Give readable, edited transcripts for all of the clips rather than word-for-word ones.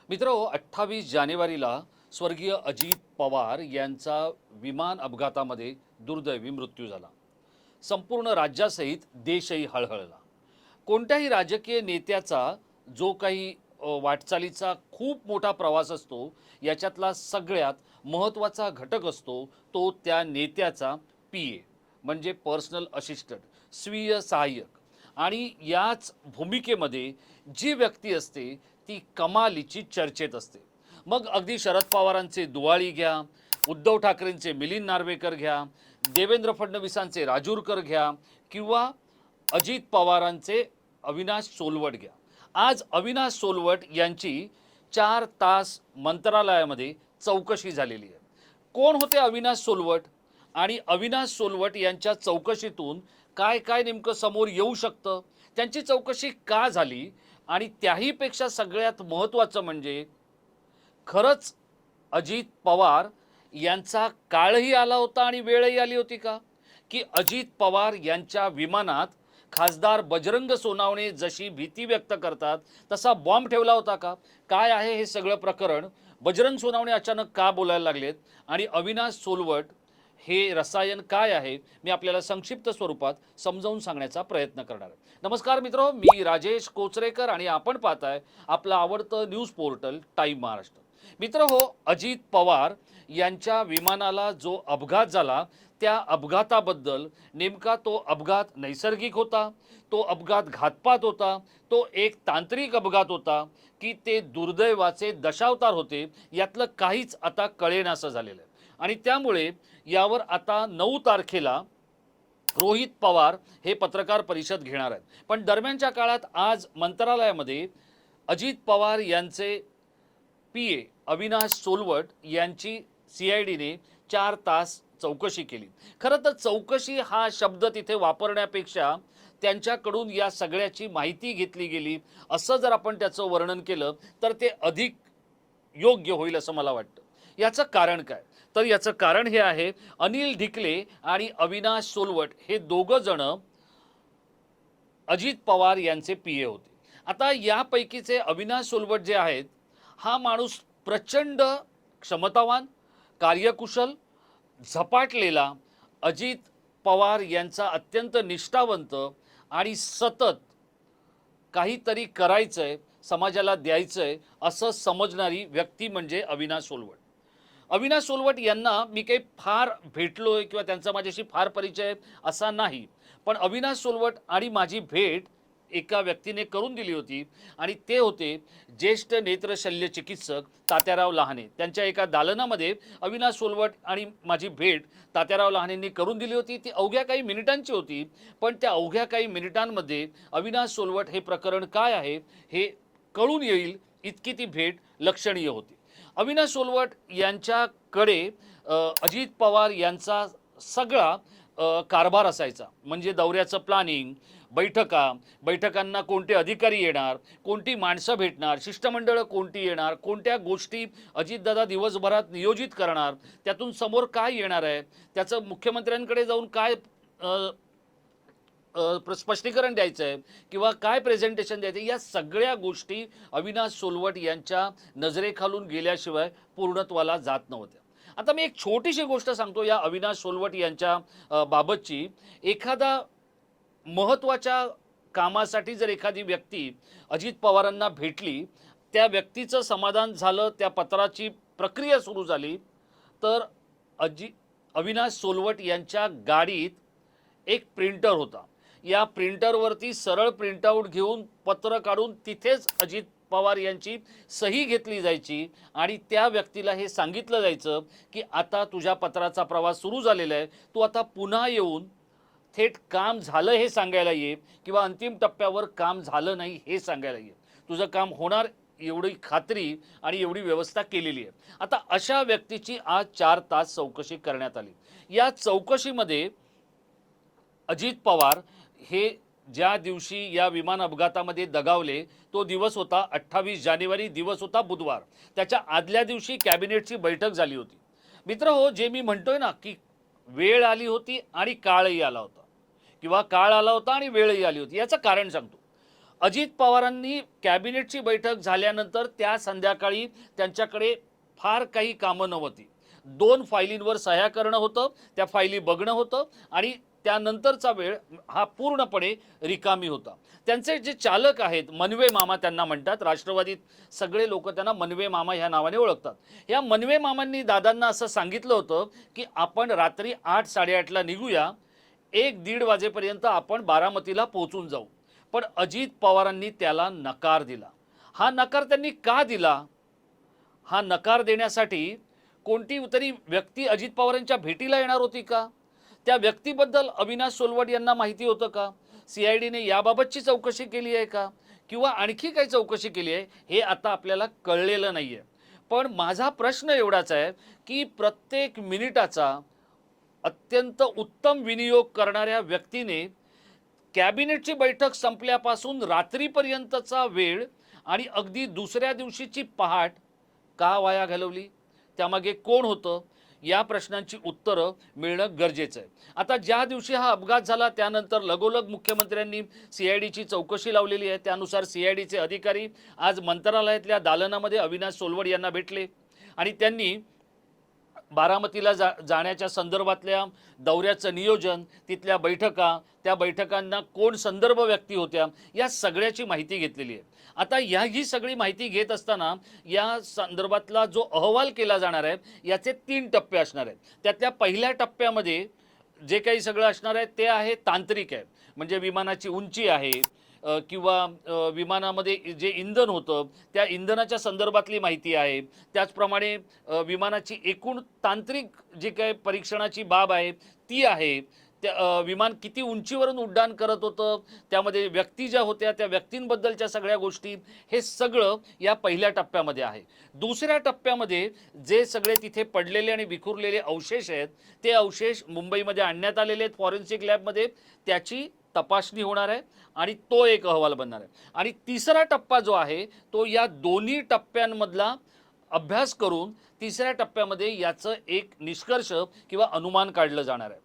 मित्रांनो, 28 जानेवारीला स्वर्गीय अजित पवार यांचा विमान अपघातामध्ये दुर्दैवी मृत्यू झाला. संपूर्ण राज्यासहित देशही हळहळला. कोणत्याही राजकीय नेत्याचा जो काही वाटचालीचा खूप मोठा प्रवास असतो, याच्यातला सगळ्यात महत्त्वाचा घटक असतो तो त्या नेत्याचा पीए म्हणजे पर्सनल असिस्टंट, स्वीय सहाय्यक. आणि याच भूमिकेमध्ये जी व्यक्ती असते ती कमालीची चर्चेत असते. मग अगदी शरद पवारांचे दुवाळी घ्या, उद्धव ठाकरेंचे मिलिंद नार्वेकर घ्या, देवेंद्र फडणवीसांचे राजूरकर घ्या किंवा अजित पवारांचे अविनाश सोलवट घ्या. आज अविनाश सोलवट यांची 4 तास मंत्रालयामध्ये चौकशी झालेली आहे. कोण होते अविनाश सोलवट आणि अविनाश सोलवट यांच्या चौकशीतून काय काय नेमकं समोर येऊ शकतं, त्यांची चौकशी का झाली आणि त्याहीपेक्षा सगळ्यात महत्त्वाचं म्हणजे खरंच अजित पवार यांचा काळही आला होता आणि वेळही आली होती का, की अजित पवार यांच्या विमानात खासदार बजरंग सोनावणे जशी भीती व्यक्त करतात तसा बॉम्ब ठेवला होता का? काय आहे हे सगळं प्रकरण? बजरंग सोनावणे अचानक का बोलायला लागलेत आणि अविनाश सोलवट हे रसायन काय आहे, मी आपल्याला संक्षिप्त स्वरूपात समजावून सांगण्याचा प्रयत्न करणार आहे. नमस्कार मित्रो, मी राजेश कोचरेकर आणि आपण पाहताय आपलं आवडतं न्यूज पोर्टल टाइम महाराष्ट्र. मित्र हो, अजित पवार यांच्या विमानाला जो अपघात झाला त्या अपघाताबद्दल, नेमका तो अपघात नैसर्गिक होता, तो अपघात घातपात होता, तो एक तांत्रिक अपघात होता की ते दुर्दैवाचे दशावतार होते, यातलं काहीच आता कळेनासं झालेलं आहे. आणि त्यामुळे यावर आता 9 तारखेला रोहित पवार हे पत्रकार परिषद घेणार आहेत. पण दरम्यानच्या काळात आज मंत्रालयामध्ये अजित पवार यांचे पीए अविनाश सोलवट यांची सीआयडीने 4 तास चौकशी केली. खरं तर चौकशी हा शब्द तिथे वापरण्यापेक्षा त्यांच्याकडून या सगळ्याची माहिती घेतली गेली असं जर आपण त्याचं वर्णन केलं तर ते अधिक योग्य होईल असं मला वाटतं. याचं कारण काय? तर याचं कारण हे आहे, अनिल ढिकले आणि अविनाश सोलवट हे दोघं जण अजित पवार यांचे पीए होते. आता यापैकीचे अविनाश सोलवट जे आहेत, हा माणूस प्रचंड क्षमतावान, कार्यकुशल, झपाटलेला, अजित पवार यांचा अत्यंत निष्ठावंत आणि सतत काहीतरी करायचंय, समाजाला द्यायचंय असं समजणारी व्यक्ती म्हणजे अविनाश सोलवट. अविनाश सोलवट यांना मी काही फार भेटलोय किंवा त्यांचा माझ्याशी फार परिचय असा नाही, पण अविनाश सोलवट आणि माझी भेट एका व्यक्तीने करून दिली होती आणि ते होते ज्येष्ठ नेत्रशल्य चिकित्सक तात्याराव लहाने. त्यांच्या एका दालनामध्ये अविनाश सोलवट आणि माझी भेट तात्याराव लहानेंनी करून दिली होती. ती अवघ्या काही मिनिटांची होती, पण त्या अवघ्या काही मिनिटांमध्ये अविनाश सोलवट हे प्रकरण काय आहे हे कळून येईल इतकी ती भेट लक्षणीय होती. अविनाश सोलवट यांच्याकडे अजित पवार यांचा सगळा कारभार असायचा. म्हणजे दौऱ्याचं प्लॅनिंग, बैठकांना कोणते अधिकारी येणार, कोणती माणसं भेटणार, शिष्टमंडळं कोणती येणार, कोणत्या गोष्टी अजितदादा दिवसभरात नियोजित करणार, त्यातून समोर काय येणार आहे, त्याचं मुख्यमंत्र्यांकडे जाऊन काय स्पष्टीकरण द्यायचं आहे किंवा काय प्रेझेंटेशन द्यायचं, या सगळ्या गोष्टी अविनाश सोलवट यांच्या नजरेखालून गेल्याशिवाय पूर्णत्वाला जात नव्हत्या. आता मी एक छोटीशी गोष्ट सांगतो या अविनाश सोलवट यांच्या बाबतची. एखादा महत्त्वाच्या कामासाठी जर एखादी व्यक्ती अजित पवारांना भेटली, त्या व्यक्तीचं समाधान झालं, त्या पत्राची प्रक्रिया सुरू झाली, तर अविनाश सोलवट यांच्या गाडीत एक प्रिंटर होता. या प्रिंटरवरती सरळ प्रिंटआउट घेऊन पत्र काढून तिथेच अजित पवार यांची सही घेतली जायची आणि त्या व्यक्तीला हे सांगितलं जायचं की आता तुझ्या पत्राचा प्रवास सुरू झालेला आहे, तू आता पुन्हा येऊन थेट काम झालं हे सांगायला ये किंवा अंतिम टप्प्यावर काम झालं नाही हे सांगायला ये. तुझं काम होणार एवढी खात्री आणि एवढी व्यवस्था केलेली आहे. आता अशा व्यक्तीची आज 4 तास चौकशी करण्यात आली. या चौकशीमध्ये अजित पवार हे ज्या दिवशी या विमान अपघातामध्ये दगावले तो दिवस होता 28 जानेवारी, दिवस होता बुधवार. त्याच्या आदल्या दिवशी कॅबिनेटची बैठक झाली होती. मित्र हो, जे मी म्हणतोय ना की वेळ आली होती आणि काळही आला होता किंवा काळ आला होता आणि वेळही आली होती, याचं कारण सांगतो. अजित पवारांनी कॅबिनेटची बैठक झाल्यानंतर त्या संध्याकाळी त्यांच्याकडे फार काही कामं नव्हती. 2 फायलींवर सह्या करणं होतं, त्या फायली बघणं होतं आणि त्यानंतरचा वेळ हा पूर्णपणे रिकामी होता. त्यांचे जे चालक आहेत, मनवे मामा त्यांना म्हणतात, राष्ट्रवादीत सगळे लोक त्यांना मनवे मामा ह्या नावाने ओळखतात. या मनवे मामांनी दादांना असं सांगितलं होतं की आपण रात्री 8-8:30ला निघूया, 1-1:30 वाजेपर्यंत आपण बारामतीला पोहोचून जाऊ. पण अजित पवारांनी त्याला नकार दिला. हा नकार त्यांनी का दिला? हा नकार देण्यासाठी कोणती तरी व्यक्ती अजित पवारांच्या भेटीला येणार होती का? त्या व्यक्तीबद्दल अविनाश सोलवड यांना माहिती होतं का? CIDने याबाबतची चौकशी केली आहे का? किंवा आणखी काही चौकशी केली आहे? हे आता आपल्याला कळलेलं नाही आहे. पण माझा प्रश्न एवढाच आहे की प्रत्येक मिनिटाचा अत्यंत उत्तम विनियोग करणाऱ्या व्यक्तीने कॅबिनेटची बैठक संपल्यापासून रात्रीपर्यंतचा वेळ आणि अगदी दुसऱ्या दिवशीची पहाट का वाया घालवली? त्यामागे कोण होतं? या प्रश्नांची उत्तरं मिळणं गरजेचं आहे. आता ज्या दिवशी हा अपघात झाला त्यानंतर लगोलग मुख्यमंत्र्यांनी CIDची चौकशी लावलेली आहे. त्यानुसार CIDचे अधिकारी आज मंत्रालयातल्या दालनामध्ये अविनाश सोलवड यांना भेटले आणि त्यांनी बारामतीला जाण्याच्या संदर्भातल्या दौऱ्याचं नियोजन, तिथल्या बैठका, त्या बैठकांना कोण संदर्भ व्यक्ती होत्या, या सगळ्याची माहिती घेतलेली आहे. आता ही सगळी माहिती घेत असताना या संदर्भातला जो अहवाल केला जाणार आहे याचे 3 टप्पे असणार आहेत. त्यातल्या पहिल्या टप्प्यामध्ये जे काही सगळं असणार आहे ते आहे तांत्रिक आहे. म्हणजे विमानाची उंची आहे किंवा विमानामध्ये जे इंधन होतं त्या इंधनाच्या संदर्भातली माहिती आहे. त्याचप्रमाणे विमानाची एकूण तांत्रिक जी काही परीक्षणाची बाब आहे ती आहे. त्या विमान किती उंचीवरून उड्डाण करत होतं, त्यामध्ये व्यक्ती ज्या होत्या त्या व्यक्तींबद्दलच्या सगळ्या गोष्टी, हे सगळं या पहिल्या टप्प्यामध्ये आहे. दुसऱ्या टप्प्यामध्ये जे सगळे तिथे पडलेले आणि विखुरलेले अवशेष आहेत ते अवशेष मुंबईमध्ये आणण्यात आलेले आहेत फॉरेन्सिक लॅबमध्ये, त्याची तपासणी होणार आहे आणि तो एक अहवाल बनणार आहे. आणि तिसरा टप्पा जो आहे तो या दोन्ही टप्प्यांमधला अभ्यास करून तिसऱ्या टप्प्यामध्ये याचं एक निष्कर्ष किंवा अनुमान काढलं जाणार आहे.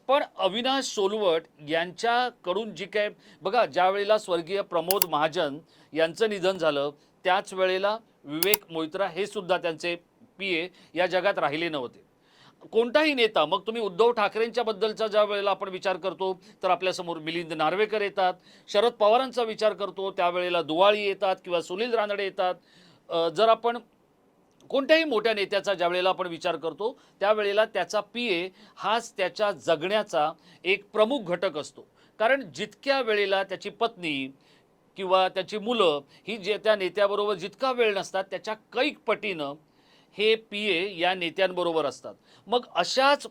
पण अविनाश सोलवड यांच्याकडून जी काय बघा, ज्या वेळेला स्वर्गीय प्रमोद महाजन यांचं निधन झालं त्याच वेळेला विवेक मोहित्रा हे सुद्धा त्यांचे PA या जगात राहिले नव्हते. कोणताही नेता, मग तुम्ही उद्धव ठाकरेंच्या बद्दलचा ज्या वेळेला आपण विचार करतो तर आपल्यासमोर मिलिंद नार्वेकर येतात. शरद पवारांचा विचार करतो त्यावेळेला दुवाळी येतात किंवा सुनील रानडे येतात. जर आपण कोणत्याही मोठ्या नेत्याचा ज्या वेळेला आपण विचार करतो त्यावेळेला त्याचा PA हाच त्याच्या जगण्याचा एक प्रमुख घटक असतो. कारण जितक्या वेळेला त्याची पत्नी किंवा त्याची मुलं ही जे त्या नेत्याबरोबर जितका वेळ नसतात त्याच्या कैक पटीनं हे PA या नेत्यांबरोबर असतात. मग अशाच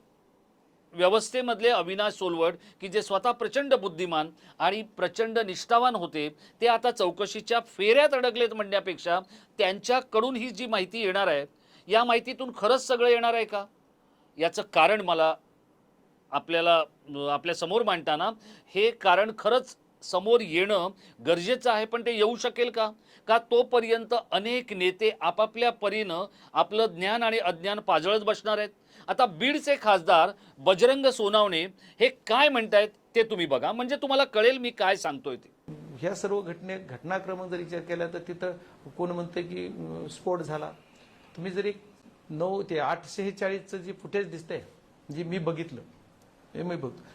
व्यवस्थेमधले अविनाश सोलवड की जे स्वतः प्रचंड बुद्धिमान आणि प्रचंड निष्ठावान होते, ते आता चौकशीच्या फेऱ्यात अडकलेत म्हणण्यापेक्षा त्यांच्याकडून ही जी माहिती येणार आहे या माहितीतून खरंच सगळं येणार आहे का? याचं कारण मला आपल्या समोर मांडताना हे कारण खरंच समोर येणं गरजेचं आहे. पण ते येऊ शकेल का? का तोपर्यंत अनेक नेते आपापल्या परीनं आपलं ज्ञान आणि अज्ञान पाजळत बसणार आहेत? आता बीडचे खासदार बजरंग सोनावणे हे काय म्हणतायत ते तुम्ही बघा, म्हणजे तुम्हाला कळेल मी काय सांगतोय ते. ह्या सर्व घटनाक्रम जर विचार केला तर तिथं कोण म्हणतं की स्फोट झाला. तुम्ही जरी 9 ते 8:46चं जे फुटेज दिसतंय, जे मी बघितलं,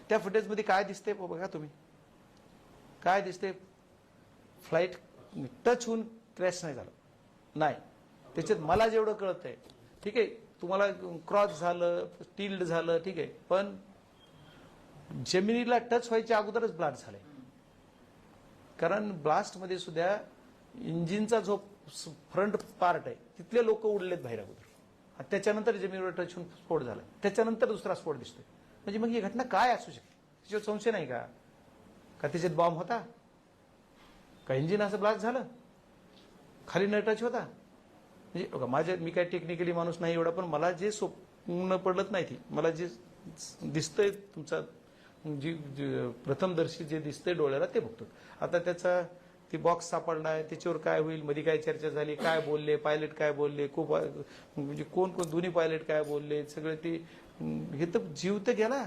त्या फुटेजमध्ये काय दिसतंय बघा तुम्ही. काय दिसते? फ्लाईट टच होऊन क्रॅश नाही झालं, नाही. त्याच्यात मला जेवढं कळतंय, ठीक आहे, तुम्हाला क्रॉस झालं, टिल्ड झालं, ठीक आहे, पण जमिनीला टच व्हायच्या अगोदरच ब्लास्ट झालंय. कारण ब्लास्टमध्ये सुद्धा इंजिनचा जो फ्रंट पार्ट आहे तिथले लोक उडलेत बाहेर अगोदर, त्याच्यानंतर जमिनीवर टच होऊन स्फोट झाला, त्याच्यानंतर दुसरा स्फोट दिसतोय. म्हणजे मग ही घटना काय असू शकते? त्याच्यावर संशय नाही का? का त्याच्यात बॉम्ब होता? का इंजिन असं ब्लास्ट झालं? खाली न टच होता? म्हणजे मी काय टेक्निकली माणूस नाही एवढा, पण मला जे स्वप्न पडलत नाही ती, मला जे दिसतंय तुमचा जी प्रथमदर्शी जे दिसतंय डोळ्याला ते बघतो. आता त्याचा ती बॉक्स सापडला आहे, त्याच्यावर काय होईल, मध्ये काय चर्चा झाली, काय बोलले पायलट, काय बोलले, म्हणजे कोण दोन्ही पायलट काय बोलले, सगळे ते हे तर जीव तर गेला.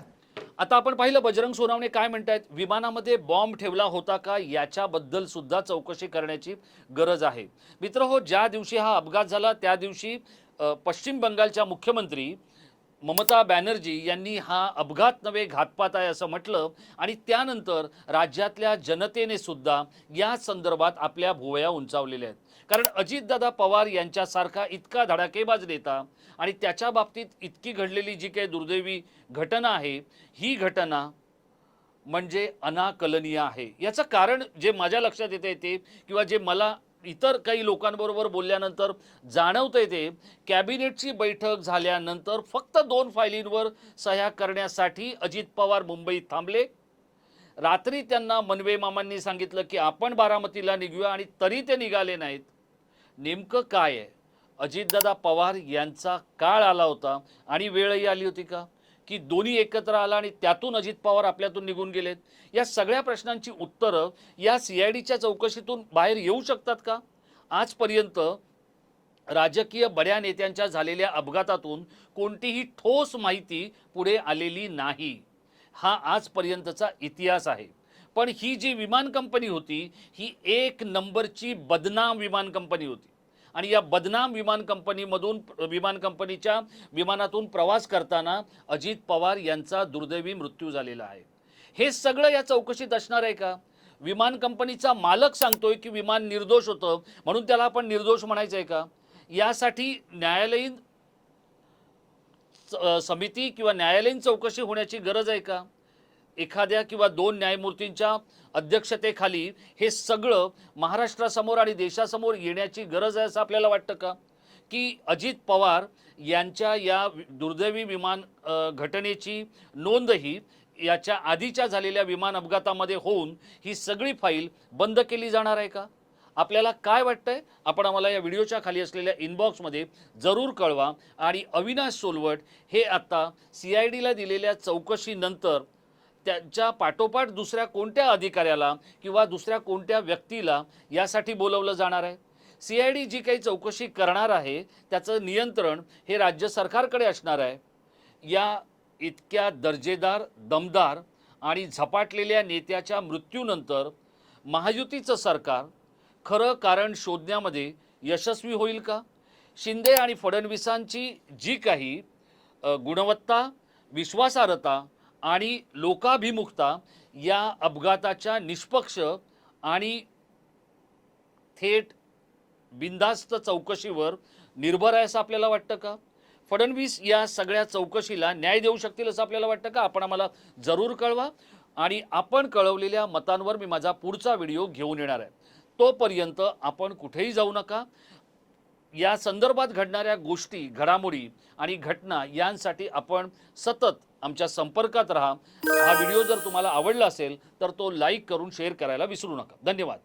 आता आपण पाहिलं बजरंग सोनावणे काय म्हणतायत, विमानामध्ये बॉम्ब ठेवला होता का याच्याबद्दल सुद्धा चौकशी करण्याची गरज आहे. मित्रहो, ज्या दिवशी हा अपघात झाला त्या दिवशी पश्चिम बंगालच्या मुख्यमंत्री ममता बॅनर्जी यांनी हा अपघात नव्हे घातपात आहे असं म्हटलं आणि त्यानंतर राज्यातल्या जनतेने सुद्धा या संदर्भात आपल्या भुवया उंचावलेल्या आहेत. कारण अजितदादा पवार यांच्यासारखा इतका धडाकेबाज नेता आणि त्याच्या बाबतीत इतकी घडलेली जी काही दुर्दैवी घटना आहे, ही घटना म्हणजे अनाकलनीय आहे. याचं कारण जे माझ्या लक्षात येते ते किंवा जे मला इतर काही लोकांबरोबर बोलल्यानंतर जाणवतंय ते, कॅबिनेटची बैठक झाल्यानंतर फक्त 2 फायलींवर सह्या करण्यासाठी अजित पवार मुंबईत थांबले. रात्री त्यांना मनवे मामांनी सांगितलं की आपण बारामतीला निघूया आणि तरी ते निघाले नाहीत. नेमकं काय आहे? अजितदादा पवार यांचा काळ आला होता आणि वेळही आली होती का की दोन्ही एकत्र आला आणि त्यातून अजित पवार आपल्यातून निघून गेलेत? या सगळ्या प्रश्नांची उत्तरं या CIDच्या चौकशीतून बाहेर येऊ शकतात का? आजपर्यंत राजकीय बड्या नेत्यांच्या झालेल्या अपघातातून कोणतीही ठोस माहिती पुढे आलेली नाही. हा आजपर्यंतचा इतिहास आहे. पण ही जी विमान कंपनी होती ही 1 नंबरची बदनाम विमान कंपनी होती आणि या बदनाम विमान कंपनीच्या विमानातून प्रवास करताना अजित पवार यांचा दुर्दैवी मृत्यू झालेला आहे. हे सगळं या चौकशीत असणार आहे का? विमान कंपनीचा मालक सांगतोय की विमान निर्दोष होतं म्हणून त्याला आपण निर्दोष म्हणायचं आहे का? यासाठी न्यायालयीन समिती किंवा न्यायालयीन चौकशी होण्याची गरज आहे का? एखाद्या किंवा 2 न्यायमूर्तींच्या अध्यक्षतेखाली हे सगळं महाराष्ट्रासमोर आणि देशासमोर येण्याची गरज आहे असं आपल्याला वाटतं का? की अजित पवार यांच्या या दुर्दैवी विमान घटनेची नोंदही याच्या आधीच्या झालेल्या विमान अपघातामध्ये होऊन ही सगळी फाईल बंद केली जाणार आहे का? आपल्याला काय वाटतंय? आपण आम्हाला या व्हिडिओच्या खाली असलेल्या इनबॉक्समध्ये जरूर कळवा. आणि अविनाश सोलवट हे आता CIDला दिलेल्या चौकशीनंतर त्यांच्या पाठोपाठ दुसऱ्या कोणत्या अधिकाऱ्याला किंवा दुसऱ्या कोणत्या व्यक्तीला यासाठी बोलवलं जाणार आहे? CID जी काही चौकशी करणार आहे त्याचं नियंत्रण हे राज्य सरकारकडे असणार आहे. या इतक्या दर्जेदार, दमदार आणि झपाटलेल्या नेत्याच्या मृत्यूनंतर महायुतीचं सरकार खरं कारण शोधण्यामध्ये यशस्वी होईल का? शिंदे आणि फडणवीसांची जी काही गुणवत्ता, विश्वासार्हता आणि लोकाभिमुखता या अपघाताच्या निष्पक्ष आणि थेट बिनधास्त चौकशीवर निर्भर आहे असं आपल्याला वाटतं का? फडणवीस या सगळ्या चौकशीला न्याय देऊ शकतील असं आपल्याला वाटतं का? आपण आम्हाला जरूर कळवा. आणि आपण कळवलेल्या मतांवर मी माझा पुढचा व्हिडिओ घेऊन येणार आहे. तोपर्यंत आपण कुठेही जाऊ नका. या संदर्भात घडणाऱ्या गोष्टी, घडामोडी आणि घटना यांसाठी आपण सतत आमच्या संपर्कात राहा. हा व्हिडिओ जर तुम्हाला आवडला असेल तर तो लाईक करून शेअर करायला विसरू नका. धन्यवाद.